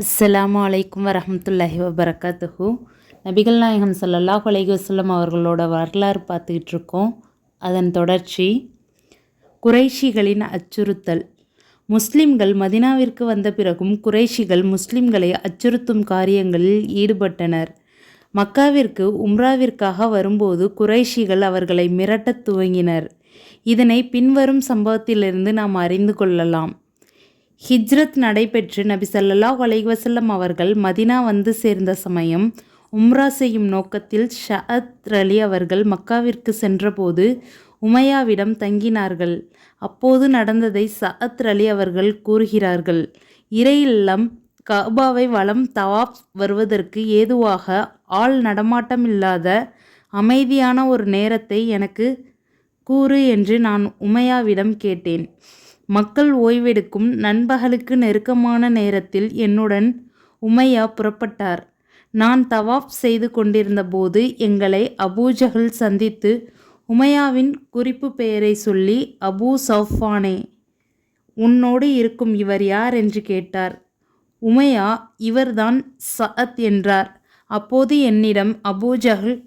அஸ்ஸலாமு அலைக்கும் வரஹ்மத்துல்லாஹி வபரகாத்துஹு. நபிகள் நாயகம் ஸல்லல்லாஹு அலைஹி வஸல்லம் அவர்களோட வரலாறு பார்த்துக்கிட்டு இருக்கோம். அதன் தொடர்ச்சி குறைஷிகளின் அச்சுறுத்தல். முஸ்லிம்கள் மதினாவிற்கு வந்த பிறகும் குறைஷிகள் முஸ்லிம்களை அச்சுறுத்தும் காரியங்களில் ஈடுபட்டனர். மக்காவிற்கு உம்ராவிற்காக வரும்போது குறைஷிகள் அவர்களை மிரட்டத் துவங்கினர். இதனை பின்வரும் சம்பவத்திலிருந்து நாம் அறிந்து கொள்ளலாம். ஹிஜ்ரத் நடைபெற்று நபி ஸல்லல்லாஹு அலைஹி வஸல்லம் அவர்கள் மதினா வந்து சேர்ந்த சமயம் உம்ரா செய்யும் நோக்கத்தில் ஷஅத் அலி அவர்கள் மக்காவிற்கு சென்றபோது உமையாவிடம் தங்கினார்கள். அப்போது நடந்ததை சஅத் அலி அவர்கள் கூறுகிறார்கள். இறை இல்லம் கஅபாவை வலம் தவாப் வருவதற்கு ஏதுவாக ஆள் நடமாட்டமில்லாத அமைதியான ஒரு நேரத்தை எனக்கு கூறு என்று நான் உமையாவிடம் கேட்டேன். மக்கள் ஓய்வெடுக்கும் நண்பகலுக்கு நெருக்கமான நேரத்தில் என்னுடன் உமையா புறப்பட்டார். நான் தவாப் செய்து கொண்டிருந்த போது எங்களை அபூஜஹல் சந்தித்து உமையாவின் குறிப்பு பெயரை சொல்லி, அபூ சௌஃபானே, உன்னோடு இருக்கும் இவர் யார் என்று கேட்டார். உமையா, இவர்தான் சஅத் என்றார். அப்போது என்னிடம் அபூஜஹல்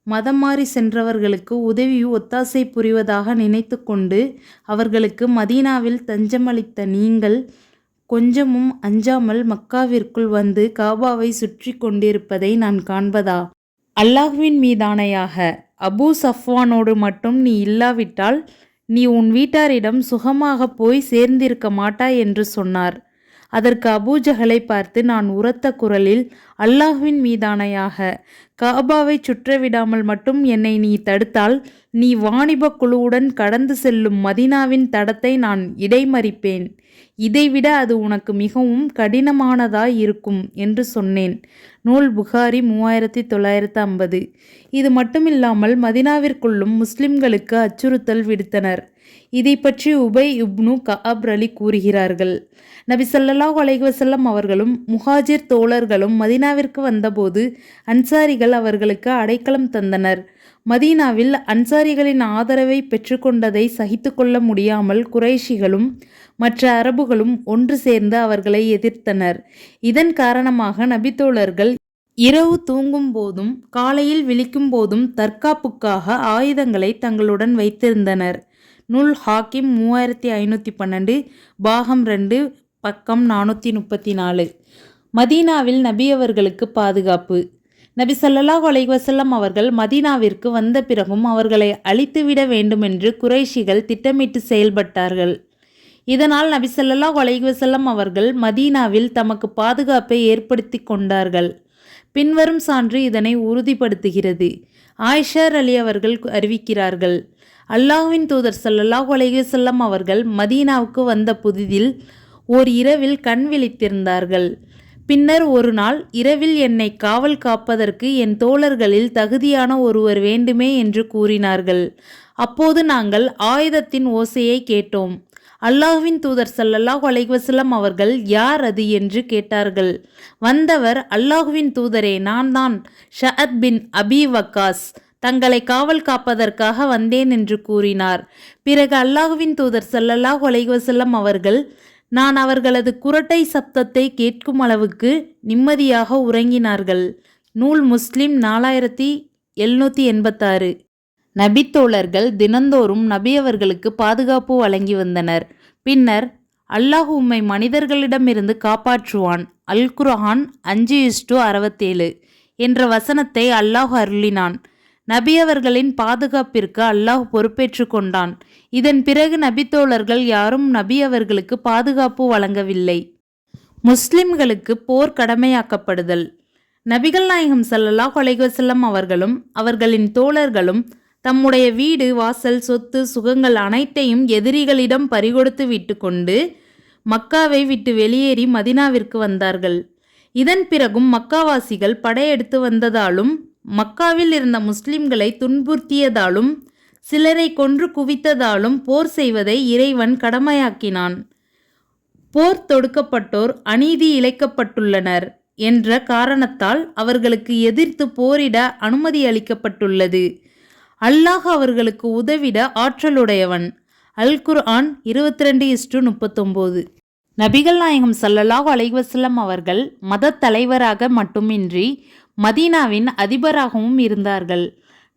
மதம் மாறி சென்றவர்களுக்கு உதவி ஒத்தாசை புரிவதாக நினைத்து கொண்டு அவர்களுக்கு மதீனாவில் தஞ்சமளித்த நீங்கள் கொஞ்சமும் அஞ்சாமல் மக்காவிற்குள் வந்து காபாவை சுற்றி கொண்டிருப்பதை நான் காண்பதா? அல்லாஹ்வின் மீதானையாக, அபூ சஃப்வானோடு மட்டும் நீ இல்லாவிட்டால் நீ உன் வீட்டாரிடம் சுகமாக போய் சேர்ந்திருக்க மாட்டாய் என்று சொன்னார். அதற்கு அபூஜஹலை பார்த்து நான் உரத்த குரலில், அல்லாஹ்வின் மீதானையாக, காபாவை சுற்றவிடாமல் மட்டும் என்னை நீ தடுத்தால் நீ வாணிப குழுவுடன் கடந்து செல்லும் மதீனாவின் தடத்தை நான் இடைமறிப்பேன். இதைவிட அது உனக்கு மிகவும் கடினமானதாய் இருக்கும் என்று சொன்னேன். நூல் புகாரி 3950. இது மட்டுமில்லாமல் மதீனாவிற்குள்ளும் முஸ்லிம்களுக்கு அச்சுறுத்தல் விடுத்தனர். இதை பற்றி உபை இப்னு கஅப் அலி கூறுகிறார்கள். நபி ஸல்லல்லாஹு அலைஹி வஸல்லம் அவர்களும் முஹாஜிர் தோழர்களும் மதீனாவிற்கு வந்தபோது அன்சாரிகள் அவர்களுக்கு அடைக்கலம் தந்தனர். மதீனாவில் அன்சாரிகளின் ஆதரவை பெற்றுக்கொண்டதை சகித்து கொள்ள முடியாமல் குறைஷிகளும் மற்ற அரபுகளும் ஒன்று சேர்ந்து அவர்களை எதிர்த்தனர். இதன் காரணமாக நபித்தோழர்கள் இரவு தூங்கும் போதும் காலையில் விழிக்கும் போதும் தற்காப்புக்காக ஆயுதங்களை தங்களுடன் வைத்திருந்தனர். நூல் ஹாக்கிம் 3512, பாகம் 2, பக்கம் 434. மதீனாவில் நபி அவர்களுக்கு பாதுகாப்பு. நபி ஸல்லல்லாஹு அலைஹி வஸல்லம் அவர்கள் மதீனாவிற்கு வந்த பிறகும் அவர்களை அழித்துவிட வேண்டுமென்று குறைஷிகள் திட்டமிட்டு செயல்பட்டார்கள். இதனால் நபி ஸல்லல்லாஹு அலைஹி வஸல்லம் அவர்கள் மதீனாவில் தமக்கு பாதுகாப்பை ஏற்படுத்தி கொண்டார்கள். பின்வரும் சான்று இதனை உறுதிப்படுத்துகிறது. ஆயிஷா அலி அவர்கள் அறிவிக்கிறார்கள். அல்லாஹ்வின் தூதர் ஸல்லல்லாஹு அலைஹி வஸல்லம் அவர்கள் மதீனாவுக்கு வந்த புதிதில் ஓர் இரவில் கண் விழித்திருந்தார்கள். பின்னர் ஒரு நாள் இரவில் என்னை காவல் காப்பதற்கு என் தோழர்களில் தகுதியான ஒருவர் வேண்டுமே என்று கூறினார்கள். அப்போது நாங்கள் ஆயுதத்தின் ஓசையை கேட்டோம். அல்லாஹ்வின் தூதர் ஸல்லல்லாஹு அலைஹி வஸல்லம் அவர்கள் யார் அது என்று கேட்டார்கள். வந்தவர், அல்லாஹ்வின் தூதரே, நான் தான் ஷஅத் பின் அபி வக்காஸ், தங்களை காவல் காப்பதற்காக வந்தேன் என்று கூறினார். பிறகு அல்லாஹ்வின் தூதர் ஸல்லல்லாஹு அலைஹி வஸல்லம் அவர்கள் நான் அவர்களது குரட்டை சப்தத்தை கேட்கும் அளவுக்கு நிம்மதியாக உறங்கினார்கள். நூல் முஸ்லிம் 4786. நபித்தோழர்கள் தினந்தோறும் நபி அவர்களுக்கு பாதுகாப்பு வழங்கி வந்தனர். பின்னர் அல்லாஹ் உம்மை மனிதர்களிடமிருந்து காப்பாற்றுவான், அல் குர்ஆன் 5:67 என்ற வசனத்தை அல்லாஹ் அருளினான். நபி அவர்களின் பாதுகாப்பிற்கு அல்லாஹ் பொறுப்பேற்று கொண்டான். இதன் பிறகு நபித்தோழர்கள் யாரும் நபி அவர்களுக்கு பாதுகாப்பு வழங்கவில்லை. முஸ்லிம்களுக்கு போர் கடமையாக்கப்படுதல். நபிகள் நாயகம் ஸல்லல்லாஹு அலைஹி வஸல்லம் அவர்களும் அவர்களின் தோழர்களும் தம்முடைய வீடு, வாசல், சொத்து, சுகங்கள் அனைத்தையும் எதிரிகளிடம் பறிகொடுத்து விட்டு கொண்டு மக்காவை விட்டு வெளியேறி மதீனாவிற்கு வந்தார்கள். இதன் பிறகும் மக்காவாசிகள் படையெடுத்து வந்ததாலும் மக்காவில் இருந்த முஸ்லிம்களை துன்புறுத்தியதாலும் சிலரை கொன்று குவித்ததாலும் போர் செய்வதை இறைவன் கடமையாக்கினான். போர் தொடுக்கப்பட்டோர் அநீதி இழைக்கப்பட்டுள்ளனர் என்ற காரணத்தால் அவர்களுக்கு எதிர்த்து போரிட அனுமதி அளிக்கப்பட்டுள்ளது. அல்லாஹ் அவர்களுக்கு உதவிட ஆற்றலுடையவன். அல் குர்ஆன் 22:39. நபிகள் நாயகம் ஸல்லல்லாஹு அலைஹி வஸல்லம் அவர்கள் மத தலைவராக மட்டுமின்றி மதீனாவின் அதிபராகவும் இருந்தார்கள்.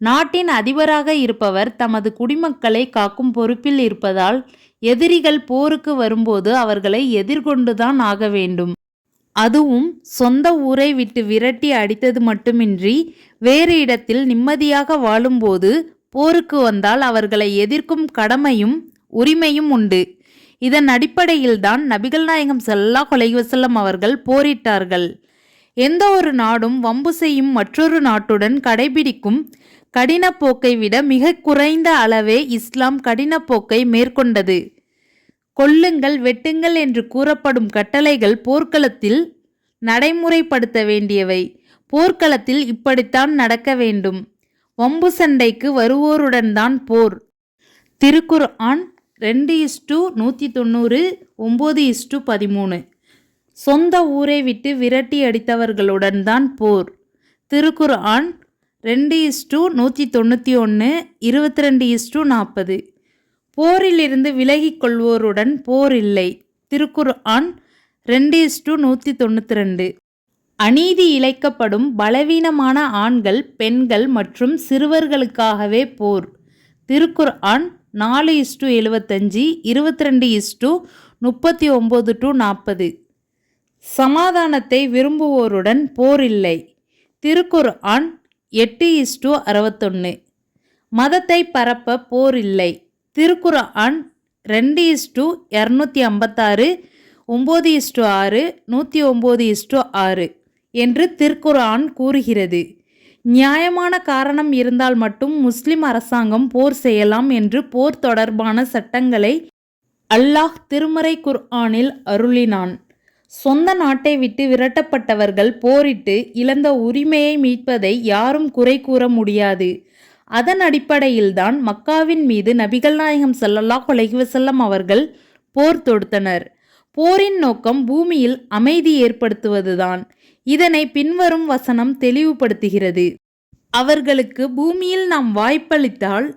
நாட்டின் அதிபராக இருப்பவர் தமது குடிமக்களை காக்கும் பொறுப்பில் இருப்பதால் எதிரிகள் போருக்கு வரும்போது அவர்களை எதிர்கொண்டுதான் ஆக வேண்டும். அதுவும் சொந்த ஊரை விட்டு விரட்டி அடித்தது மட்டுமின்றி வேறு இடத்தில் நிம்மதியாக வாழும்போது போருக்கு வந்தால் அவர்களை எதிர்க்கும் கடமையும் உரிமையும் உண்டு. இதன் அடிப்படையில்தான் நபிகள் நாயகம் ஸல்லல்லாஹு அலைஹி வஸல்லம் அவர்கள் போரிட்டார்கள். எந்த ஒரு நாடும் வம்பு செய்யும் மற்றொரு நாட்டுடன் கடைபிடிக்கும் கடினப்போக்கை விட மிக குறைந்த அளவே இஸ்லாம் கடினப்போக்கை மேற்கொண்டது. கொல்லுங்கள் வெட்டுங்கள் என்று கூறப்படும் கட்டளைகள் போர்க்களத்தில் நடைமுறைப்படுத்த வேண்டியவை. போர்க்களத்தில் இப்படித்தான் நடக்க வேண்டும். வம்பு சண்டைக்கு வருவோருடன் தான் போர். திருக்குர்ஆன் 2:190, 9:13. சொந்த ஊரை விட்டு விரட்டி அடித்தவர்களுடன் தான் போர். திருக்குர்ஆன் 2:191, 22:40. போரிலிருந்து விலகிக் கொள்வோருடன் போர் இல்லை. திருக்குர்ஆன் 2:192. அநீதி இழைக்கப்படும் பலவீனமான ஆண்கள், பெண்கள் மற்றும் சிறுவர்களுக்காகவே போர். திருக்குர்ஆன் 4:75, 22:39-40. சமாதானத்தை விரும்புவோருடன் போர் இல்லை. திருக்குர்ஆன் 8:61. மதத்தை பரப்ப போர் இல்லை. திருக்குர்ஆன் 2:256, 9:6, 109:6 என்று திருக்குர்ஆன் கூறுகிறது. நியாயமான காரணம் இருந்தால் மட்டும் முஸ்லிம் அரசாங்கம் போர் செய்யலாம் என்று போர் தொடர்பான சட்டங்களை அல்லாஹ் திருமறை குர்ஆனில் அருளினான். சொந்த நாட்டை விட்டு விரட்டப்பட்டவர்கள் போரிட்டு இழந்த உரிமையை மீட்பதை யாரும் குறை கூற முடியாது. அதன் அடிப்படையில்தான் மக்காவின் மீது நபிகள் நாயகம் ஸல்லல்லாஹு அலைஹி வஸல்லம் அவர்கள் போர் தொடுத்தனர். போரின் நோக்கம் பூமியில் அமைதி ஏற்படுத்துவதுதான். இதனை பின்வரும் வசனம் தெளிவுபடுத்துகிறது. அவர்களுக்கு பூமியில் நாம் வாய்ப்பளித்தால்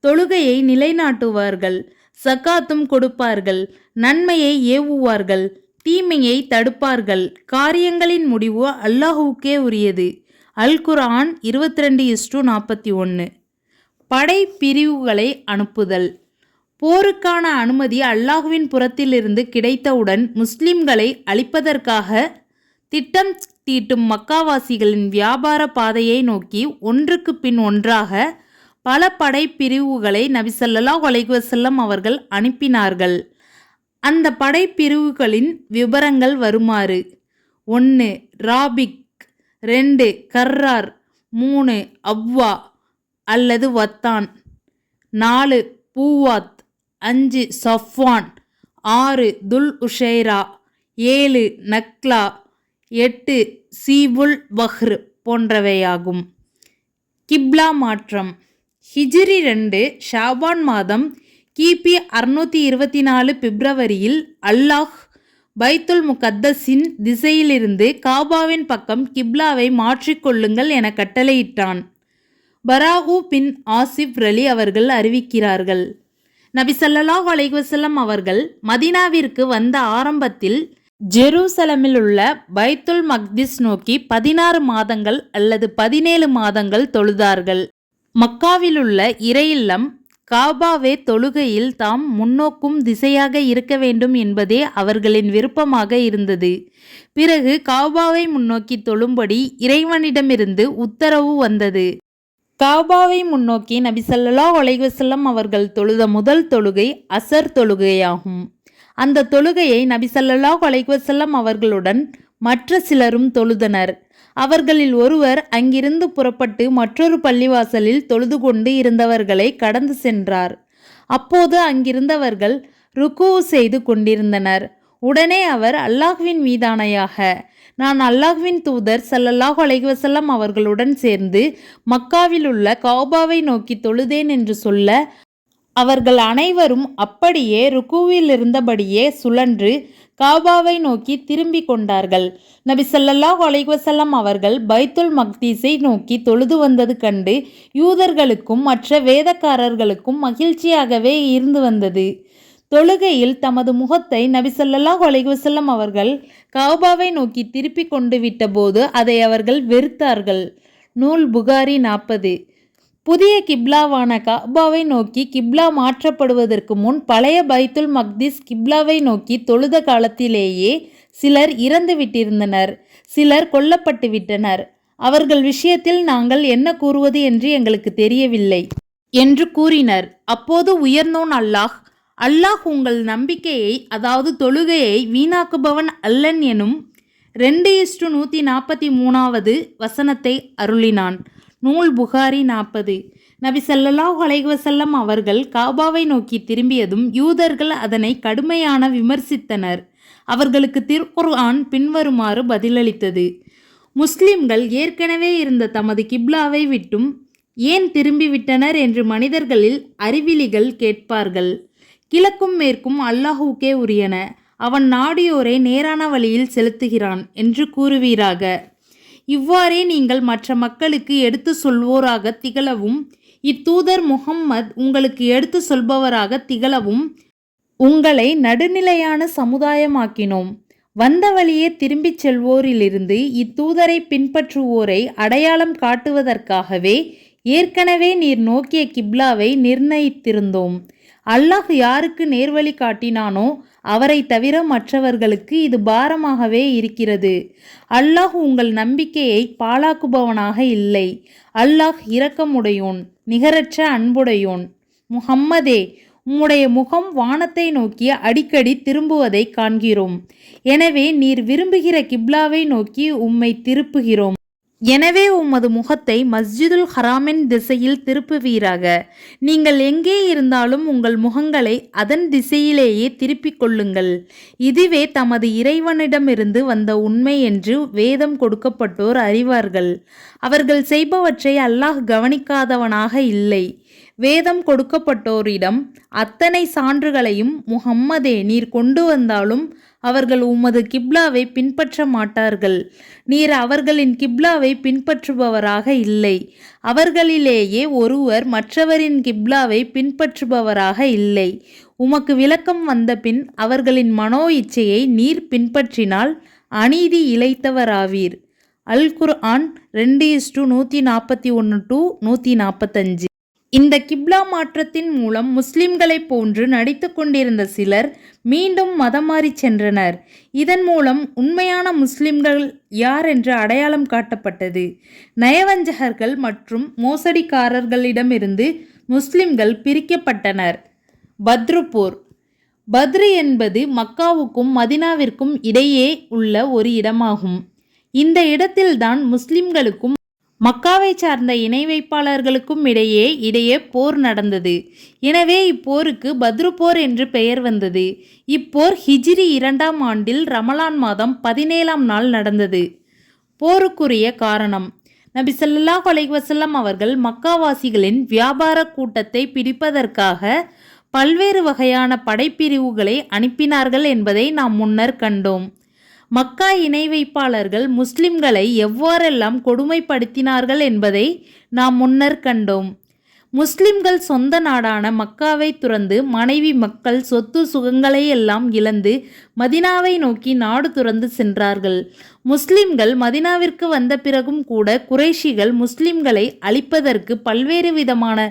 தொழுகையை நிலைநாட்டுவார்கள், சகாத்தும் கொடுப்பார்கள், நன்மையை ஏவுவார்கள், தீமையை தடுப்பார்கள். காரியங்களின் முடிவு அல்லாஹுக்கே உரியது. அல் குர்ஆன் 22:41. படை பிரிவுகளை அனுப்புதல். போருக்கான அனுமதி அல்லாஹ்வின் புறத்திலிருந்து கிடைத்தவுடன் முஸ்லிம்களை அழிப்பதற்காக திட்டம் தீட்டும் மக்காவாசிகளின் வியாபார பாதையை நோக்கி ஒன்றுக்கு பின் ஒன்றாக பல படை பிரிவுகளை நபி ஸல்லல்லாஹு அலைஹி வஸல்லம் அவர்கள் அனுப்பினார்கள். அந்த படைப்பிரிவுகளின் விபரங்கள் வருமாறு: 1. ராபிக், 2. கர்ரார், 3. அவ்வா அல்லது வத்தான், 4. பூவாத், 5. சஃப்வான், 6. துல் உஷைரா, 7. நக்லா, 8. சீபுல் பஹ்ர் போன்றவையாகும். கிப்லா மாற்றம். ஹிஜ்ரி 2 ஷாபான் மாதம் கிபி 624 பிப்ரவரியில் அல்லாஹ் பைத்துல் முகத்தஸின் திசையிலிருந்து காபாவின் பக்கம் கிப்லாவை மாற்றிக்கொள்ளுங்கள் என கட்டளையிட்டான். பராஹு பின் ஆசிப் ரலி அவர்கள் அறிவிக்கிறார்கள், நபி ஸல்லல்லாஹு அலைஹி வஸல்லம் அவர்கள் மதீனாவிற்கு வந்த ஆரம்பத்தில் ஜெருசலமில் உள்ள பைத்துல் மக்திஸ் நோக்கி 16 மாதங்கள் அல்லது 17 மாதங்கள் தொழுதார்கள். மக்காவிலுள்ள இறையில்லம் காபாவே தொழுகையில் தாம் முன்னோக்கும் திசையாக இருக்க வேண்டும் என்பதே அவர்களின் விருப்பமாக இருந்தது. பிறகு காபாவை முன்னோக்கி தொழும்படி இறைவனிடமிருந்து உத்தரவு வந்தது. காபாவை முன்னோக்கி நபி ஸல்லல்லாஹு அலைஹி வஸல்லம் அவர்கள் தொழுத முதல் தொழுகை அசர் தொழுகையாகும். அந்த தொழுகையை நபி ஸல்லல்லாஹு அலைஹி வஸல்லம் அவர்களுடன் மற்ற சிலரும் தொழுதனர். அவர்களில் ஒருவர் அங்கிருந்து புறப்பட்டு மற்றொரு பள்ளிவாசலில் தொழுது கொண்டு இருந்தவர்களை கடந்து சென்றார். அப்போது அங்கிருந்தவர்கள் ருக்கு செய்து கொண்டிருந்தனர். உடனே அவர், அல்லாஹ்வின் மீதானையாக, நான் அல்லாஹ்வின் தூதர் ஸல்லல்லாஹு அலைஹி வஸல்லம் அவர்களுடன் சேர்ந்து மக்காவில் உள்ள காபாவை நோக்கி தொழுதேன் என்று சொல்ல, அவர்கள் அனைவரும் அப்படியே ருக்குவில் இருந்தபடியே சுழன்று காபாவை நோக்கி திரும்பி கொண்டார்கள். நபி ஸல்லல்லாஹு அலைஹி வஸல்லம் அவர்கள் பைத்துல் மக்தீஸை நோக்கி தொழுது வந்தது கண்டு யூதர்களுக்கும் மற்ற வேதக்காரர்களுக்கும் மகிழ்ச்சியாகவே இருந்து வந்தது. தொழுகையில் தமது முகத்தை நபி ஸல்லல்லாஹு அலைஹி வஸல்லம் அவர்கள் கஅபாவை நோக்கி திருப்பி கொண்டு விட்டபோது அதை அவர்கள் வெறுத்தார்கள். நூல் புகாரி 40. புதிய கிப்லாவான கஅபாவை நோக்கி கிப்லா மாற்றப்படுவதற்கு முன் பழைய பைத்துல் மக்திஸ் கிப்லாவை நோக்கி தொழுத காலத்திலேயே சிலர் இறந்து விட்டிருந்தனர், சிலர் கொல்லப்பட்டு விட்டனர். அவர்கள் விஷயத்தில் நாங்கள் என்ன கூறுவது என்று எங்களுக்கு தெரியவில்லை என்று கூறினர். அப்போது உயர்ந்தோன் அல்லாஹ் உங்கள் நம்பிக்கையை, அதாவது தொழுகையை வீணாக்குபவன் அல்லன் எனும் 2:143 வசனத்தை அருளினான். நூல் புகாரி 40. நபி ஸல்லல்லாஹு அலைஹி வஸல்லம் அவர்கள் கஅபாவை நோக்கி திரும்பியதும் யூதர்கள் அதனை கடுமையான விமர்சித்தனர். அவர்களுக்கு திருக்குர்ஆன் பின்வருமாறு பதிலளித்தது: முஸ்லிம்கள் ஏற்கனவே இருந்த தமது கிப்லாவை விட்டும் ஏன் திரும்பிவிட்டனர் என்று மனிதர்களில் அறிவிலிகள் கேட்பார்கள். கிழக்கும் மேற்கும் அல்லாஹுக்கே உரியன, அவன் நாடியோரை நேரான வழியில் செலுத்துகிறான் என்று கூறுவீராக. இவ்வாறே நீங்கள் மற்ற மக்களுக்கு எடுத்து சொல்வோராக திகழவும், இத்தூதர் முஹம்மது உங்களுக்கு எடுத்து சொல்பவராக திகழவும் உங்களை நடுநிலையான சமுதாயமாக்கினோம். வந்த வழியே திரும்பிச் செல்வோரிலிருந்து இத்தூதரை பின்பற்றுவோரை அடையாளம் காட்டுவதற்காகவே ஏற்கனவே நீர் நோக்கிய கிப்லாவை நிர்ணயித்திருந்தோம். அல்லாஹ் யாருக்கு நேர்வழி காட்டினானோ அவரை தவிர மற்றவர்களுக்கு இது பாரமாகவே இருக்கிறது. அல்லாஹ் உங்கள் நம்பிக்கையை பாழாக்குபவனாக இல்லை. அல்லாஹ் இரக்கமுடையோன், நிகரற்ற அன்புடையோன். முஹம்மதே, உம்முடைய முகம் வானத்தை நோக்கி அடிக்கடி திரும்புவதை காண்கிறோம். எனவே நீர் விரும்புகிற கிப்லாவை நோக்கி உம்மை திருப்புகிறோம். எனவே உமது முகத்தை மஸ்ஜிதுல் ஹராமின் திசையில் திருப்புவீராக. நீங்கள் எங்கே இருந்தாலும் உங்கள் முகங்களை அதன் திசையிலேயே திருப்பிக் கொள்ளுங்கள். இதுவே தமது இறைவனிடமிருந்து வந்த உண்மை என்று வேதம் கொடுக்கப்பட்டோர் அறிவார்கள். அவர்கள் செய்பவற்றை அல்லாஹ் கவனிக்காதவனாக இல்லை. வேதம் கொடுக்கப்பட்டோரிடம் அத்தனை சான்றுகளையும் முஹம்மதே நீர் கொண்டு வந்தாலும் அவர்கள் உமது கிப்லாவை பின்பற்ற மாட்டார்கள். நீர் அவர்களின் கிப்லாவை பின்பற்றுபவராக இல்லை. அவர்களிலேயே ஒருவர் மற்றவரின் கிப்லாவை பின்பற்றுபவராக இல்லை. உமக்கு விளக்கம் வந்த பின் அவர்களின் மனோ இச்சையை நீர் பின்பற்றினால் அநீதி இழைத்தவராவீர். அல் குர்ஆன் 2:141-145. இந்த கிப்லா மாற்றத்தின் மூலம் முஸ்லிம்களைப் போன்று நடித்து கொண்டிருந்த சிலர் மீண்டும் மதம் மாறி சென்றனர். இதன் மூலம் உண்மையான முஸ்லிம்கள் யார் என்று அடையாளம் காட்டப்பட்டது. நயவஞ்சகர்கள் மற்றும் மோசடிக்காரர்களிடமிருந்து முஸ்லிம்கள் பிரிக்கப்பட்டனர். பத்ரு போர். பத்ரு என்பது மக்காவுக்கும் மதினாவிற்கும் இடையே உள்ள ஒரு இடமாகும். இந்த இடத்தில்தான் முஸ்லிம்களுக்கும் மக்காவை சார்ந்த இணை வைப்பாளர்களுக்கும் இடையே போர் நடந்தது. எனவே இப்போருக்கு பத்ரு போர் என்று பெயர் வந்தது. இப்போர் ஹிஜ்ரி 2ஆம் ஆண்டில் ரமலான் மாதம் 17ஆம் நாள் நடந்தது. போருக்குரிய காரணம்: நபி ஸல்லல்லாஹு அலைஹி வஸல்லம் அவர்கள் மக்காவாசிகளின் வியாபார கூட்டத்தை பிடிப்பதற்காக பல்வேறு வகையான படைப்பிரிவுகளை அனுப்பினார்கள் என்பதை நாம் முன்னர் கண்டோம். மக்கா இணை வைப்பாளர்கள் முஸ்லிம்களை எவ்வாறெல்லாம் கொடுமைப்படுத்தினார்கள் என்பதை நாம் முன்னர் கண்டோம். முஸ்லிம்கள் சொந்த நாடான மக்காவை துறந்து மனைவி, மக்கள், சொத்து சுகங்களை எல்லாம் இழந்து மதினாவை நோக்கி நாடு துறந்து சென்றார்கள். முஸ்லிம்கள் மதினாவிற்கு வந்த பிறகும் கூட குறைஷிகள் முஸ்லிம்களை அழிப்பதற்கு பல்வேறு விதமான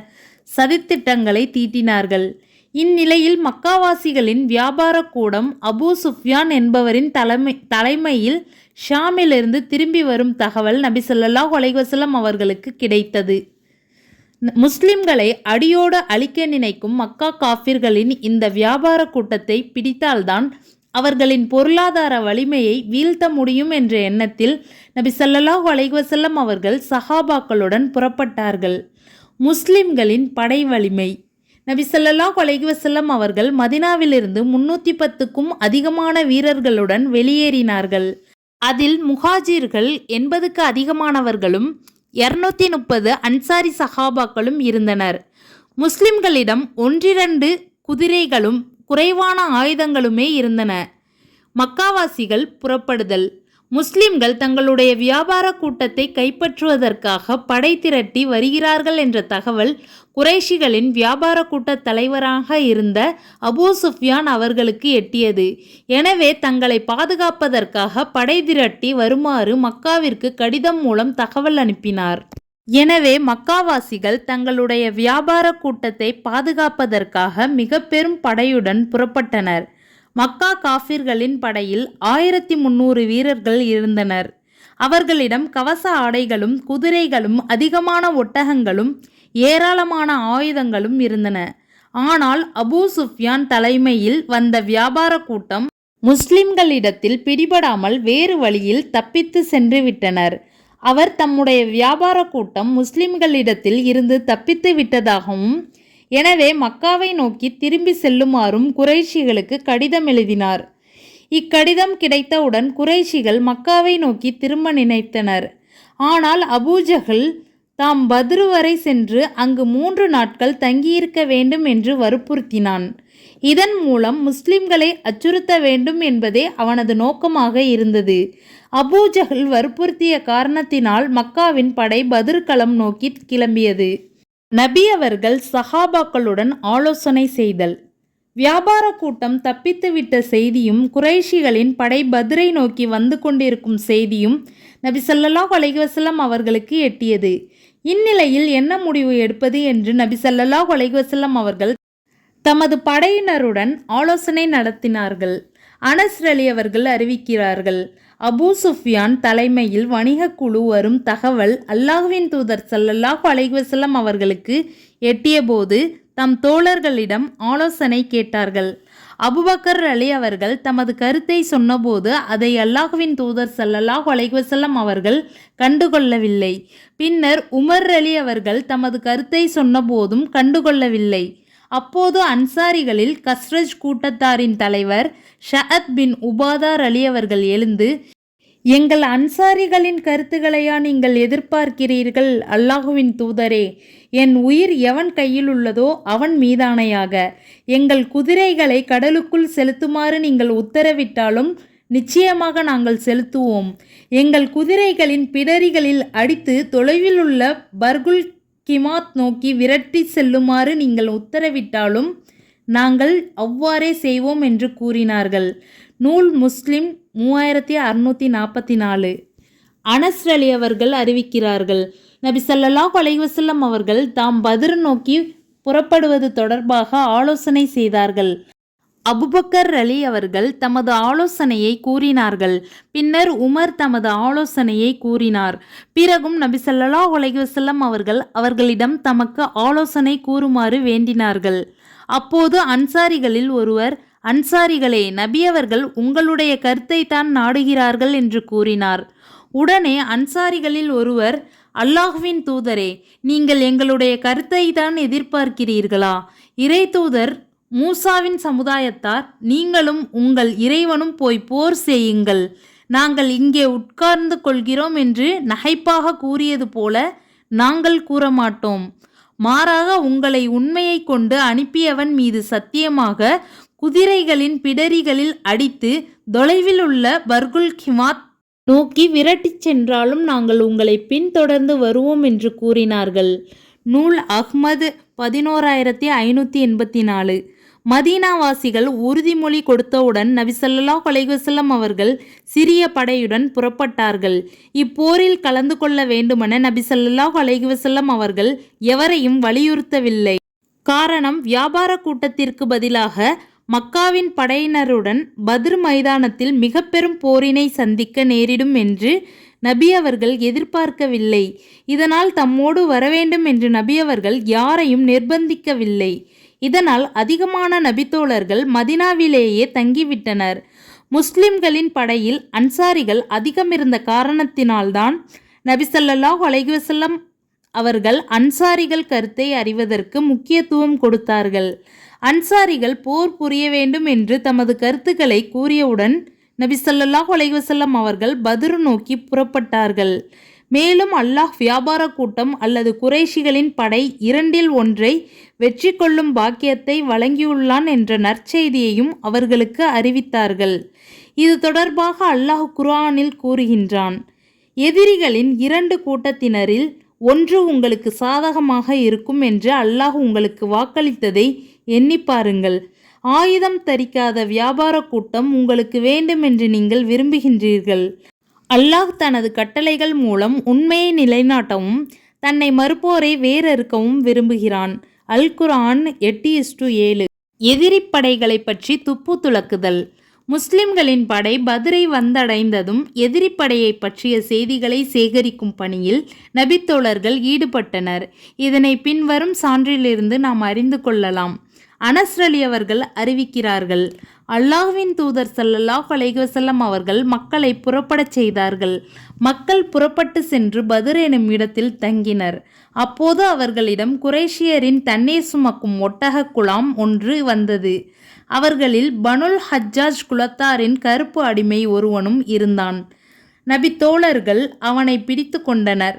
சதித்திட்டங்களை தீட்டினார்கள். இந்நிலையில் மக்காவாசிகளின் வியாபார கூடம் அபூ சுஃப்யான் என்பவரின் தலைமையில் ஷாமிலிருந்து திரும்பி வரும் தகவல் நபி ஸல்லல்லாஹு அலைஹி வஸல்லம் அவர்களுக்கு கிடைத்தது. முஸ்லிம்களை அடியோடு அழிக்க நினைக்கும் மக்கா காஃபிர்களின் இந்த வியாபார கூட்டத்தை பிடித்தால்தான் அவர்களின் பொருளாதார வலிமையை வீழ்த்த முடியும் என்ற எண்ணத்தில் நபி ஸல்லல்லாஹு அலைஹி வஸல்லம் அவர்கள் சஹாபாக்களுடன் புறப்பட்டார்கள். முஸ்லிம்களின் படை வலிமை. நபி ஸல்லல்லாஹு அலைஹி வஸல்லம் அவர்கள் மதினாவிலிருந்து 310க்கும் அதிகமான வீரர்களுடன் வெளியேறினார்கள். அதில் முஹாஜிர்கள் 80க்கு அதிகமானவர்களும் 230 அன்சாரி சஹாபாக்களும் இருந்தனர். முஸ்லிம்களிடம் 1-2 குதிரைகளும் குறைவான ஆயுதங்களுமே இருந்தன. மக்காவாசிகள் புறப்படுதல். முஸ்லிம்கள் தங்களுடைய வியாபார கூட்டத்தை கைப்பற்றுவதற்காக படை திரட்டி வருகிறார்கள் என்ற தகவல் குறைஷிகளின் வியாபார கூட்ட தலைவராக இருந்த அபூ சுஃப்யான் அவர்களுக்கு எட்டியது. எனவே தங்களை பாதுகாப்பதற்காக படை திரட்டி வருமாறு மக்காவிற்கு கடிதம் மூலம் தகவல் அனுப்பினார். எனவே மக்காவாசிகள் தங்களுடைய வியாபார கூட்டத்தை பாதுகாப்பதற்காக மிக பெரும் படையுடன் புறப்பட்டனர். மக்கா காஃபிர்களின் படையில் 1300 வீரர்கள் இருந்தனர். அவர்களிடம் கவச ஆடைகளும் குதிரைகளும் அதிகமான ஒட்டகங்களும் ஏராளமான ஆயுதங்களும் இருந்தன. ஆனால் அபூ சுஃப்யான் தலைமையில் வந்த வியாபார கூட்டம் முஸ்லிம்களிடத்தில் பிடிபடாமல் வேறு வழியில் தப்பித்து சென்று விட்டனர். அவர் தம்முடைய வியாபார கூட்டம் முஸ்லிம்களிடத்தில் இருந்து தப்பித்து விட்டதாகவும் எனவே மக்காவை நோக்கி திரும்பி செல்லுமாறும் குறைஷிகளுக்கு கடிதம் எழுதினார். இக்கடிதம் கிடைத்தவுடன் குறைஷிகள் மக்காவை நோக்கி திரும்ப நினைத்தனர். ஆனால் அபூஜஹல் தாம் பத்ரு வரை சென்று அங்கு 3 நாட்கள் தங்கியிருக்க வேண்டும் என்று வற்புறுத்தினான். இதன் மூலம் முஸ்லிம்களை அச்சுறுத்த வேண்டும் என்பதே அவனது நோக்கமாக இருந்தது. அபூஜஹல் வற்புறுத்திய காரணத்தினால் மக்காவின் படை பத்ர் களம் நோக்கி கிளம்பியது. நபி அவர்கள் சஹாபாக்களுடன் ஆலோசனை செய்தல். வியாபார கூட்டம் தப்பித்துவிட்ட செய்தியும் குறைஷிகளின் படை பத்ரை நோக்கி வந்து கொண்டிருக்கும் செய்தியும் நபி ஸல்லல்லாஹு அலைஹி வஸல்லம் அவர்களுக்கு எட்டியது. இந்நிலையில் என்ன முடிவு எடுப்பது என்று நபி ஸல்லல்லாஹு அலைஹி வஸல்லம் அவர்கள் தமது படையினருடன் ஆலோசனை நடத்தினார்கள். அனஸ் ரலி அவர்கள் அறிவிக்கிறார்கள், அபூ சுஃப்யான் தலைமையில் வணிக குழு வரும் தகவல் அல்லாஹ்வின் தூதர் ஸல்லல்லாஹு அலைஹி வஸல்லம் அவர்களுக்கு எட்டியபோது தம் தோழர்களிடம் ஆலோசனை கேட்டார்கள். அபூபக்கர் அலி அவர்கள் தமது கருத்தை சொன்னபோது அதை அல்லாஹ்வின் தூதர் ஸல்லல்லாஹு அலைஹி வஸல்லம் அவர்கள் கண்டுகொள்ளவில்லை. பின்னர் உமர் அலி அவர்கள் தமது கருத்தை சொன்னபோதும் கண்டுகொள்ளவில்லை. அப்போது அன்சாரிகளில் கஸ்ரஜ் கூட்டத்தாரின் தலைவர் ஷஅத் பின் உபாதார் அலி அவர்கள் எழுந்து, எங்கள் அன்சாரிகளின் கருத்துக்களையா நீங்கள் எதிர்பார்க்கிறீர்கள்? அல்லாஹுவின் தூதரே, என் உயிர் எவன் கையில் உள்ளதோ அவன் மீதானையாக எங்கள் குதிரைகளை கடலுக்குள் செலுத்துமாறு நீங்கள் உத்தரவிட்டாலும் நிச்சயமாக நாங்கள் செலுத்துவோம். எங்கள் குதிரைகளின் பிடரிகளில் அடித்து தொலைவில் உள்ள பர்குல் கிமாத் நோக்கி விரட்டி செல்லுமாறு நீங்கள் உத்தரவிட்டாலும் நாங்கள் அவ்வாறே செய்வோம் என்று கூறினார்கள். நூல் முஸ்லிம் 3644. அனஸ் அலி அவர்கள் அறிவிக்கிறார்கள், நபி ஸல்லல்லாஹு அலைஹி வஸல்லம் அவர்கள் தாம் பத்ர் நோக்கி புறப்படுவது தொடர்பாக ஆலோசனை செய்தார்கள். அபூபக்கர் அலி அவர்கள் தமது ஆலோசனையை கூறினார்கள். பின்னர் உமர் தமது ஆலோசனையை கூறினார். பிறகும் நபி ஸல்லல்லாஹு அலைஹி வஸல்லம் அவர்கள் அவர்களிடம் தமக்கு ஆலோசனை கூறுமாறு வேண்டினார்கள். அப்போது அன்சாரிகளில் ஒருவர், அன்சாரிகளே, நபி அவர்கள் உங்களுடைய கருத்தை தான் நாடுகிறார்கள் என்று கூறினார். உடனே அன்சாரிகளில் ஒருவர், அல்லாஹ்வின் தூதரே, நீங்கள் எங்களுடைய கருத்தை தான் எதிர்பார்க்கிறீர்களா? இறை தூதர் மூசாவின் சமுதாயத்தார், நீங்களும் உங்கள் இறைவனும் போய் போர் செய்யுங்கள், நாங்கள் இங்கே உட்கார்ந்து கொள்கிறோம் என்று நகைப்பாக கூறியது போல நாங்கள் கூறமாட்டோம். மாறாக உங்களை உண்மையை கொண்டு அனுப்பியவன் மீது சத்தியமாக குதிரைகளின் பிடரிகளில் அடித்து தொலைவில் உள்ள பர்குல் கிமாத் நோக்கி விரட்டிச் சென்றாலும் நாங்கள் உங்களை பின்தொடர்ந்து வருவோம் என்று கூறினார்கள். நூல் அஹ்மது 11584. மதீனாவாசிகள் உறுதிமொழி கொடுத்தவுடன் நபி ஸல்லல்லாஹு அலைஹி வஸல்லம் அவர்கள் சிறிய படையுடன் புறப்பட்டார்கள். இப்போரில் கலந்து கொள்ள வேண்டுமென நபி ஸல்லல்லாஹு அலைஹி வஸல்லம் அவர்கள் எவரையும் வலியுறுத்தவில்லை. காரணம், வியாபார கூட்டத்திற்கு பதிலாக மக்காவின் படையினருடன் பத்ர் மைதானத்தில் மிக பெரும் போரினை சந்திக்க நேரிடும் என்று நபி அவர்கள் எதிர்பார்க்கவில்லை. இதனால் தம்மோடு வரவேண்டும் என்று நபி அவர்கள் யாரையும் நிர்பந்திக்கவில்லை. இதனால் அதிகமான நபித்தோழர்கள் மதினாவிலேயே தங்கிவிட்டனர். முஸ்லிம்களின் படையில் அன்சாரிகள் அதிகம் இருந்த காரணத்தினால்தான் நபி ஸல்லல்லாஹு அலைஹி வஸல்லம் அவர்கள் அன்சாரிகள் கருத்தை அறிவதற்கு முக்கியத்துவம் கொடுத்தார்கள். அன்சாரிகள் போர் புரிய வேண்டும் என்று தமது கருத்துக்களை கூறியவுடன் நபி ஸல்லல்லாஹு அலைஹி வஸல்லம் அவர்கள் பத்ர் நோக்கி புறப்பட்டார்கள். மேலும் அல்லாஹ் வியாபார கூட்டம் அல்லது குறைஷிகளின் படை இரண்டில் ஒன்றை வெற்றி கொள்ளும் பாக்கியத்தை வழங்கியுள்ளான் என்ற நற்செய்தியையும் அவர்களுக்கு அறிவித்தார்கள். இது தொடர்பாக அல்லாஹ் குர்ஆனில் கூறுகின்றான், எதிரிகளின் 2 கூட்டத்தினரில் ஒன்று உங்களுக்கு சாதகமாக இருக்கும் என்று அல்லாஹ் உங்களுக்கு வாக்களித்ததை எண்ணி பாருங்கள். ஆயுதம் தரிக்காத வியாபார கூட்டம் உங்களுக்கு வேண்டும் என்று நீங்கள் விரும்புகின்றீர்கள். அல்லாஹ் தனது கட்டளைகள் மூலம் உண்மையை நிலைநாட்டவும் தன்னை மறுப்போரை வேறறுக்கவும் விரும்புகிறான். அல் குர்ஆன் 8:7. எதிரி படைகளை பற்றி துப்பு துலக்குதல். முஸ்லிம்களின் படை பத்ரை வந்தடைந்ததும் எதிரி படையை பற்றிய செய்திகளை சேகரிக்கும் பணியில் நபித்தோழர்கள் ஈடுபட்டனர். இதனை பின்வரும் சான்றிலிருந்து நாம் அறிந்து கொள்ளலாம். அனஸ் அவர்கள் அறிவிக்கிறார்கள், அல்லாஹ்வின் தூதர் ஸல்லல்லாஹு அலைஹி வஸல்லம் அவர்கள் மக்களை புறப்படச் செய்தார்கள். மக்கள் புறப்பட்டு சென்று பத்ர் எனும் இடத்தில் தங்கினர். அப்போது அவர்களிடம் குறைஷியரின் தண்ணீர் சுமக்கும் ஒட்டக குழாம் ஒன்று வந்தது. அவர்களில் பனுல் ஹஜ்ஜாஜ் குலத்தாரின் கருப்பு அடிமை ஒருவனும் இருந்தான். நபி தோழர்கள் அவனை பிடித்து கொண்டனர்.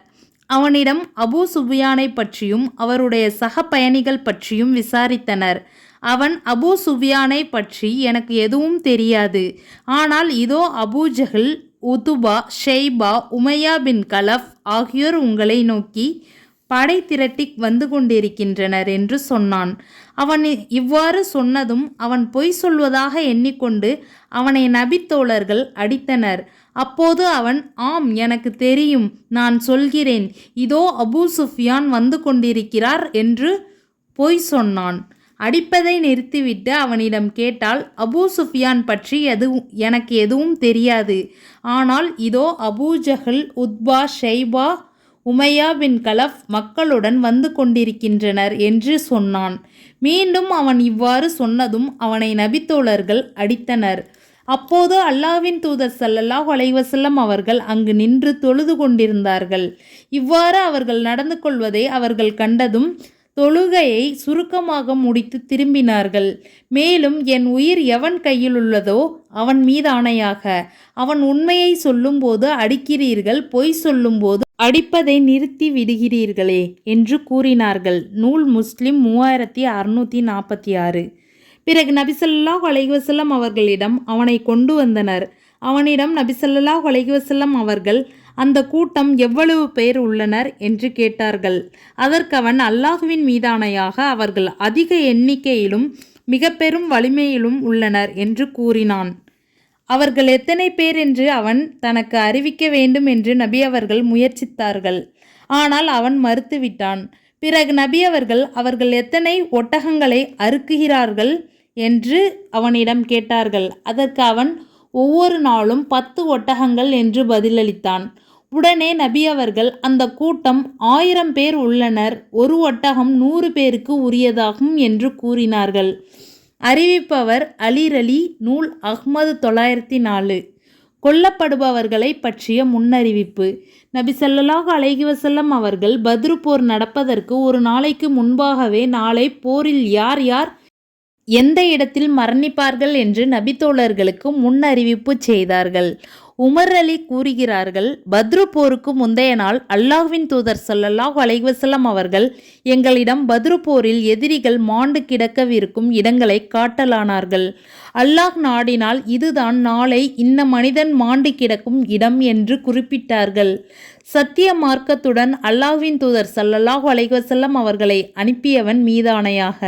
அவனிடம் அபூ சுஃபியானை பற்றியும் அவருடைய சக பயணிகள் பற்றியும் விசாரித்தனர். அவன், அபூ சுஃபியானை பற்றி எனக்கு எதுவும் தெரியாது. ஆனால் இதோ அபூ ஜஹல், உதுபா, ஷைபா, உமையா பின் கலஃப் ஆகியோர் உங்களை நோக்கி படை திரட்டி வந்து கொண்டிருக்கின்றனர் என்று சொன்னான். அவன் இவ்வாறு சொன்னதும் அவன் பொய் சொல்வதாக எண்ணிக்கொண்டு அவனை நபித்தோழர்கள் அடித்தனர். அப்போது அவன், ஆம், எனக்கு தெரியும், நான் சொல்கிறேன், இதோ அபூ சுஃபியான் வந்து கொண்டிருக்கிறார் என்று பொய் சொன்னான். அடிப்பதை நிறுத்திவிட்டு அவனிடம் கேட்டால், அபூ சுஃபியான் பற்றி எனக்கு எதுவும் தெரியாது. ஆனால் இதோ அபூ ஜஹல், உத்பா, ஷைபா, உமையா பின் கலஃப் மக்களுடன் வந்து கொண்டிருக்கின்றனர் என்று சொன்னான். மீண்டும் அவன் இவ்வாறு சொன்னதும் அவனை நபித்தோழர்கள் அடித்தனர். அப்போது அல்லாஹ்வின் தூதர் ஸல்லல்லாஹு அலைஹி வஸல்லம் அவர்கள் அங்கு நின்று தொழுது கொண்டிருந்தார்கள். இவ்வாறு அவர்கள் நடந்து கொள்வதை அவர்கள் கண்டதும் தொழுகையை சுருக்கமாக முடித்து திரும்பினார்கள். மேலும், என் உயிர் எவன் கையில் உள்ளதோ அவன் மீது ஆணையாக, அவன் உண்மையை சொல்லும்போது அடிக்கிறீர்கள், பொய் சொல்லும்போது அடிப்பதை நிறுத்தி விடுகிறீர்களே என்று கூறினார்கள். நூல் முஸ்லிம் 3646. பிறகு நபி ஸல்லல்லாஹு அலைஹி வஸல்லம் அவர்களிடம் அவனை கொண்டு வந்தனர். அவனிடம் நபி ஸல்லல்லாஹு அலைஹி வஸல்லம் அவர்கள், அந்த கூட்டம் எவ்வளவு பேர் உள்ளனர் என்று கேட்டார்கள். அதற்கவன், அல்லாஹ்வின் மீதானையாக அவர்கள் அதிக எண்ணிக்கையிலும் மிக பெரும் வலிமையிலும் உள்ளனர் என்று கூறினான். அவர்கள் எத்தனை பேர் என்று அவன் தனக்கு அறிவிக்க வேண்டும் என்று நபி அவர்கள் முயற்சித்தார்கள். ஆனால் அவன் மறுத்துவிட்டான். பிறகு நபி அவர்கள் எத்தனை ஒட்டகங்களை அறுக்குகிறார்கள் என்று அவனிடம் கேட்டார்கள். அதற்கு அவன், ஒவ்வொரு நாளும் 10 ஒட்டகங்கள் என்று பதிலளித்தான். உடனே நபி அவர்கள், அந்த கூட்டம் 1000 பேர் உள்ளனர், ஒரு ஒட்டகம் 100 பேருக்கு உரியதாகும் என்று கூறினார்கள். அறிவிப்பவர் அலி. நூல் அஹ்மது 904. கொல்லப்படுபவர்களை பற்றிய முன்னறிவிப்பு. நபி ஸல்லல்லாஹு அலைஹி வஸல்லம் அவர்கள் பத்ரு போர் நடப்பதற்கு ஒரு நாளைக்கு முன்பாகவே நாளை போரில் யார் யார் எந்த இடத்தில் மரணிப்பார்கள் என்று நபித்தோழர்களுக்கு முன்னறிவிப்பு செய்தார்கள். உமர் அலி கூறுகிறார்கள், பத்ரு போருக்கு முந்தைய நாள் அல்லாஹ்வின் தூதர் ஸல்லல்லாஹு அலைஹி வஸல்லம் அவர்கள் எங்களிடம் பத்ரு போரில் எதிரிகள் மாண்டு கிடக்கவிருக்கும் இடங்களை காட்டலானார்கள். அல்லாஹ் நாடினால் இதுதான் நாளை இன்ன மனிதன் மாண்டு கிடக்கும் இடம் என்று குறிப்பிட்டார்கள். சத்திய மார்க்கத்துடன் அல்லாஹ்வின் தூதர் ஸல்லல்லாஹு அலைஹி வஸல்லம் அவர்களை அனுப்பியவன் மீதானையாக,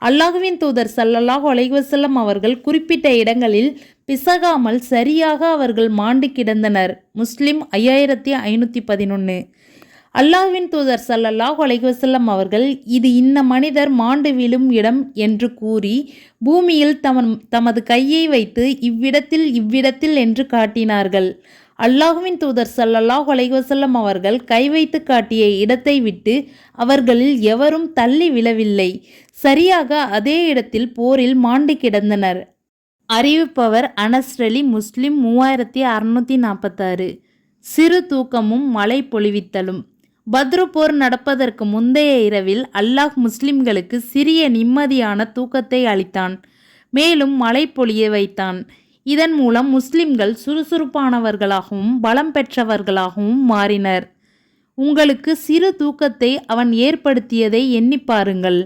அல்லாஹ்வின் தூதர் ஸல்லல்லாஹு அலைஹி வஸல்லம் அவர்கள் குறிப்பிட்ட இடங்களில் பிசகாமல் சரியாக அவர்கள் மாண்டு கிடந்தனர். முஸ்லிம் 5511. அல்லாஹ்வின் தூதர் ஸல்லல்லாஹு அலைஹி வஸல்லம் அவர்கள் இது இன்ன மனிதர் மாண்டு விழும் இடம் என்று கூறி பூமியில் தமது கையை வைத்து இவ்விடத்தில் என்று காட்டினார்கள். அல்லாஹ்வின் தூதர் ஸல்லல்லாஹு அலைஹி வஸல்லம் அவர்கள் கை வைத்து காட்டிய இடத்தை விட்டு அவர்களில் எவரும் தள்ளி விழவில்லை. சரியாக அதே இடத்தில் போரில் மாண்டு கிடந்தனர். அறிவிப்பவர் அனஸ் அலி. முஸ்லிம் 3646. சிறு தூக்கமும் மழை பொழிவித்தலும். பத்ரு போர் நடப்பதற்கு முந்தைய இரவில் அல்லாஹ் முஸ்லிம்களுக்கு சிறிய நிம்மதியான தூக்கத்தை அளித்தான். மேலும் மழை பொழிய வைத்தான். இதன் மூலம் முஸ்லிம்கள் சுறுசுறுப்பானவர்களாகவும் பலம் பெற்றவர்களாகவும் மாறினர். உங்களுக்கு சிறு தூக்கத்தை அவன் ஏற்படுத்தியதை எண்ணி பாருங்கள்.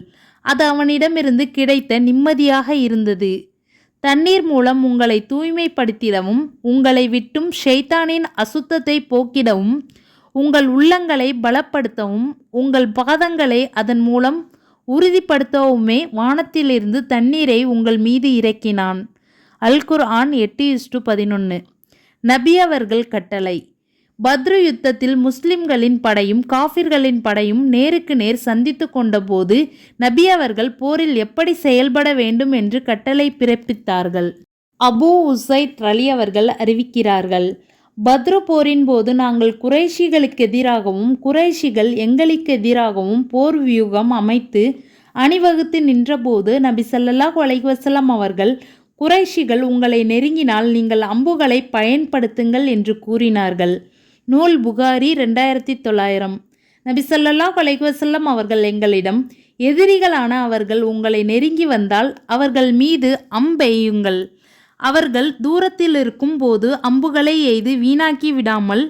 அது அவனிடமிருந்து கிடைத்த நிம்மதியாக இருந்தது. தண்ணீர் மூலம் உங்களை தூய்மைப்படுத்திடவும் உங்களை விட்டும் ஷைத்தானின் அசுத்தத்தை போக்கிடவும் உங்கள் உள்ளங்களை பலப்படுத்தவும் உங்கள் பாதங்களை அதன் மூலம் உறுதிப்படுத்தவுமே வானத்திலிருந்து தண்ணீரை உங்கள் மீது இறக்கினான். அல்-குர்ஆன் 8:11. நபி அவர்கள் கட்டளை. பத்ரு யுத்தத்தில் முஸ்லிம்களின் படையும் காஃபிர்களின் படையும் நேருக்கு நேர் சந்தித்து கொண்டபோது நபி அவர்கள் போரில் எப்படி செயல்பட வேண்டும் என்று கட்டளை பிறப்பித்தார்கள். அபூ உஸைத் ரலி அவர்கள் அறிவிக்கிறார்கள், பத்ரு போரின் போது நாங்கள் குறைஷிகளுக்கு எதிராகவும் குறைஷிகள் எங்களுக்கு எதிராகவும் போர் வியூகம் அமைத்து அணிவகுத்து நின்றபோது நபி ஸல்லல்லாஹு அலைஹி வஸல்லம் அவர்கள், குறைஷிகள் உங்களை நெருங்கினால் நீங்கள் அம்புகளை பயன்படுத்துங்கள் என்று கூறினார்கள். நூல் புகாரி 2900. நபி ஸல்லல்லாஹு அலைஹி வஸல்லம் அவர்கள் எங்களிடம், எதிரிகளான அவர்கள் உங்களை நெருங்கி வந்தால் அவர்கள் மீது அம்பெய்யுங்கள், அவர்கள் தூரத்தில் இருக்கும் போது அம்புகளை எய்து வீணாக்கி விடாமல்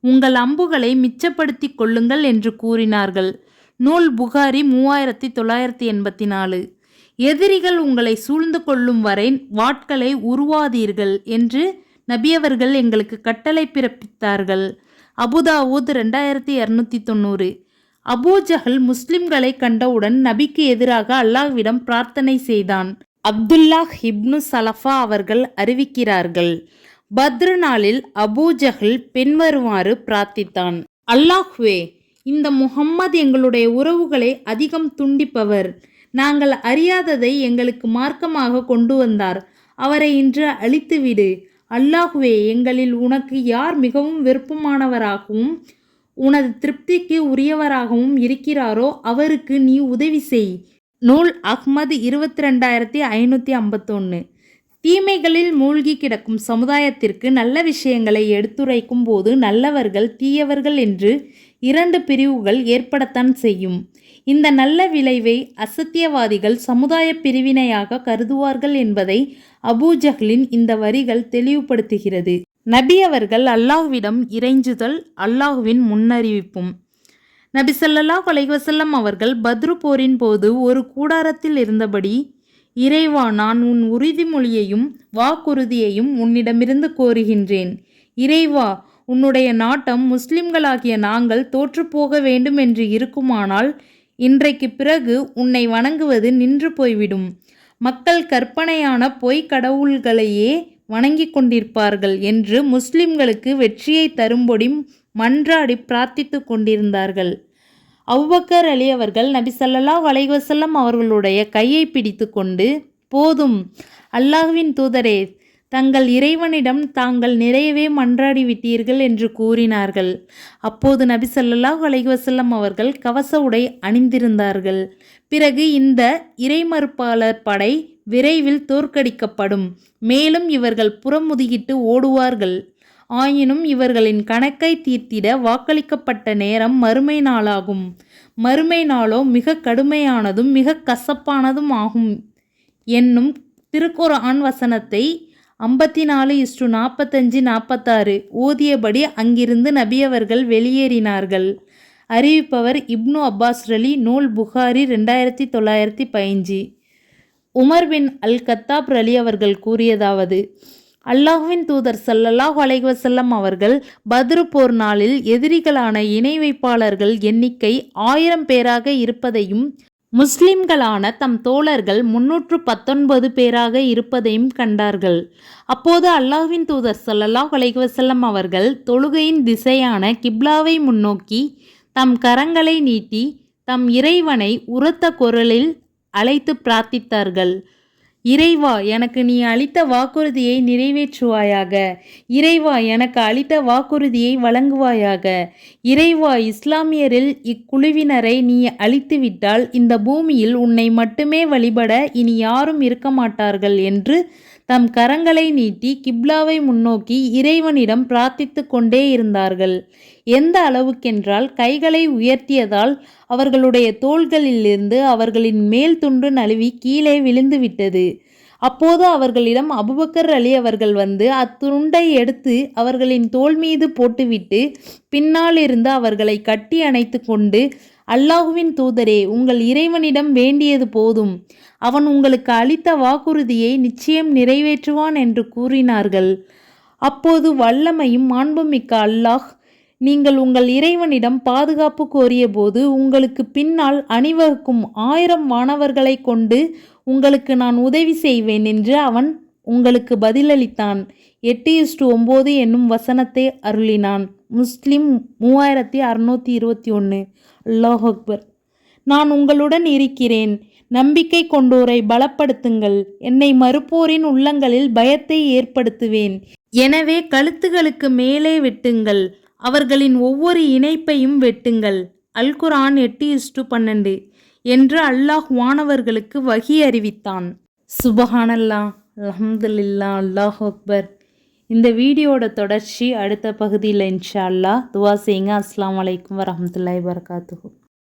உங்கள் அம்புகளை மிச்சப்படுத்தி கொள்ளுங்கள் என்று கூறினார்கள். நூல் புகாரி 3984. எதிரிகள் உங்களை சூழ்ந்து கொள்ளும் வரை வாட்களை உருவாதீர்கள் என்று நபியவர்கள் எங்களுக்கு கட்டளை பிறப்பித்தார்கள். அபுதாவூத் 2290. அபூஜஹல் முஸ்லிம்களை கண்டவுடன் நபிக்கு எதிராக அல்லாஹ்விடம் பிரார்த்தனை செய்தான். அப்துல்லாஹ் இப்னு சலஃபா அவர்கள் அறிவிக்கிறார்கள், பத்ரு நாளில் அபூஜஹல் பின்வருமாறு பிரார்த்தித்தான்: அல்லாஹ்வே, இந்த முஹம்மது எங்களுடைய உறவுகளை அதிகம் துண்டிப்பவர். நாங்கள் அறியாததை எங்களுக்கு மார்க்கமாக கொண்டு வந்தார். அவரை இன்று அழித்துவிடு. அல்லாஹ்வே, எங்களில் உனக்கு யார் மிகவும் விருப்பமானவராகவும் உனது திருப்திக்கு உரியவராகவும் இருக்கிறாரோ அவருக்கு நீ உதவி செய். நூல் அஹ்மது 22551. தீமைகளில் மூழ்கி கிடக்கும் சமுதாயத்திற்கு நல்ல விஷயங்களை எடுத்துரைக்கும் போது நல்லவர்கள் தீயவர்கள் என்று 2 பிரிவுகள் ஏற்படத்தான் செய்யும். இந்த நல்ல விளைவை அசத்தியவாதிகள் சமுதாய பிரிவினையாக கருதுவார்கள் என்பதை அபூஜஹலின் இந்த வரிகள் தெளிவுபடுத்துகிறது. நபி அவர்கள் அல்லாஹ்விடம் இறைஞ்சுதல் அல்லாஹ்வின் முன்னறிவிப்பும். நபி ஸல்லல்லாஹு அலைஹி வஸல்லம் அவர்கள் பத்ரு போரின் போது ஒரு கூடாரத்தில் இருந்தபடி, இறைவா, நான் உன் உறுதிமொழியையும் வாக்குறுதியையும் உன்னிடமிருந்து கோருகின்றேன். இறைவா, உன்னுடைய நாட்டம் முஸ்லிம்களாகிய நாங்கள் தோற்றுப்போக வேண்டும் என்று இருக்குமானால் இன்றைக்கு பிறகு உன்னை வணங்குவது நின்று போய்விடும். மக்கள் கற்பனையான பொய் கடவுள்களையே வணங்கி கொண்டிருப்பார்கள் என்று முஸ்லிம்களுக்கு வெற்றியை தரும்படி மன்றாடி பிரார்த்தித்து கொண்டிருந்தார்கள். அபூபக்கர் அலி அவர்கள் நபி ஸல்லல்லாஹு அலைஹி வஸல்லம் அவர்களுடைய கையை பிடித்து கொண்டு, போதும் அல்லாஹ்வின் தூதரே, தங்கள் இறைவனிடம் தாங்கள் நிறையவே மன்றாடி விட்டீர்கள் என்று கூறினார்கள். அப்போது நபி ஸல்லல்லாஹு அலைஹி வஸல்லம் அவர்கள் கவச உடை அணிந்திருந்தார்கள். பிறகு இந்த இறைமறுப்பாளர் படை விரைவில் தோற்கடிக்கப்படும், மேலும் இவர்கள் புறமுதுகிட்டு ஓடுவார்கள். ஆயினும் இவர்களின் கணக்கை தீர்த்திட வாக்களிக்கப்பட்ட நேரம் மறுமை நாளாகும். மறுமை நாளோ மிக கடுமையானதும் மிக கசப்பானதும் ஆகும் என்னும் திருக்குர்ஆன் வசனத்தை 54:45-46 ஓதியபடி அங்கிருந்து நபியவர்கள் வெளியேறினார்கள். அறிவிப்பவர் இப்னு அப்பாஸ் ரலி. நூல் புகாரி 2915. உமர் பின் அல்-கத்தாப் ரலி அவர்கள் கூறியதாவது, அல்லாஹ்வின் தூதர் ஸல்லல்லாஹு அலைஹி வஸல்லம் அவர்கள் பத்ரு போர் நாளில் எதிரிகளான இணை வைப்பாளர்கள் எண்ணிக்கை 1000 பேராக இருப்பதையும் முஸ்லிம்களான தம் தோழர்கள் 319 பேராக இருப்பதையும் கண்டார்கள். அப்போது அல்லாஹ்வின் தூதர் ஸல்லல்லாஹு அலைஹி வஸல்லம் அவர்கள் தொழுகையின் திசையான கிப்லாவை முன்னோக்கி தம் கரங்களை நீட்டி தம் இறைவனை உரத்த குரலில் அழைத்து பிரார்த்தித்தார்கள். இறைவா, எனக்கு நீ அளித்த வாக்குறுதியை நிறைவேற்றுவாயாக. இறைவா, எனக்கு அளித்த வாக்குறுதியை வழங்குவாயாக. இறைவா, இஸ்லாமியரில் இக்குழுவினரை நீ அழித்துவிட்டால் இந்த பூமியில் உன்னை மட்டுமே வழிபட இனி யாரும் இருக்க மாட்டார்கள் என்று தம் கரங்களை நீட்டி கிப்லாவை முன்னோக்கி இறைவனிடம் பிரார்த்தித்து கொண்டே இருந்தார்கள். எந்த அளவுக்கென்றால் கைகளை உயர்த்தியதால் அவர்களுடைய தோள்களிலிருந்து அவர்களின் மேல் துண்டு நழுவி கீழே விழுந்துவிட்டது. அப்போது அவர்களிடம் அபூபக்கர் அலி அவர்கள் வந்து அத்துண்டை எடுத்து அவர்களின் தோள் மீது போட்டுவிட்டு பின்னால் இருந்து அவர்களை கட்டி அணைத்து கொண்டு அல்லாஹுவின் தூதரே, உங்கள் இறைவனிடம் வேண்டியது போதும், அவன் உங்களுக்கு அளித்த வாக்குறுதியை நிச்சயம் நிறைவேற்றுவான் என்று கூறினார்கள். அப்போது வல்லமையும் மாண்புமிக்க அல்லாஹ், நீங்கள் உங்கள் இறைவனிடம் பாதுகாப்பு கோரியபோது உங்களுக்கு பின்னால் அணிவகுக்கும் 1000 வானவர்களை கொண்டு உங்களுக்கு நான் உதவி செய்வேன் என்று அவன் உங்களுக்கு பதிலளித்தான். 8:9 என்னும் வசனத்தை அருளினான். முஸ்லிம் 3621. அல்லாஹ் அக்பர். நான் உங்களுடன் இருக்கிறேன். நம்பிக்கை கொண்டோரை பலப்படுத்துங்கள். என்னை மறுப்போரின் உள்ளங்களில் பயத்தை ஏற்படுத்துவேன். எனவே கழுத்துகளுக்கு மேலே வெட்டுங்கள். அவர்களின் ஒவ்வொரு இணைப்பையும் வெட்டுங்கள். அல் குர்ஆன் 8:12 என்று அல்லாஹ் வானவர்களுக்கு வஹி அறிவித்தான். சுபஹானல்லாஹ், அல்ஹம்துலில்லாஹ், அல்லாஹ் அக்பர். இந்த வீடியோட தொடர்ச்சி அடுத்த பகுதியில் இன்ஷா அல்லாஹ். துவா செய்யுங்க. அஸ்ஸலாமு அலைக்கும் வரஹ்மத்துல்லாஹி வபரகாத்துஹு.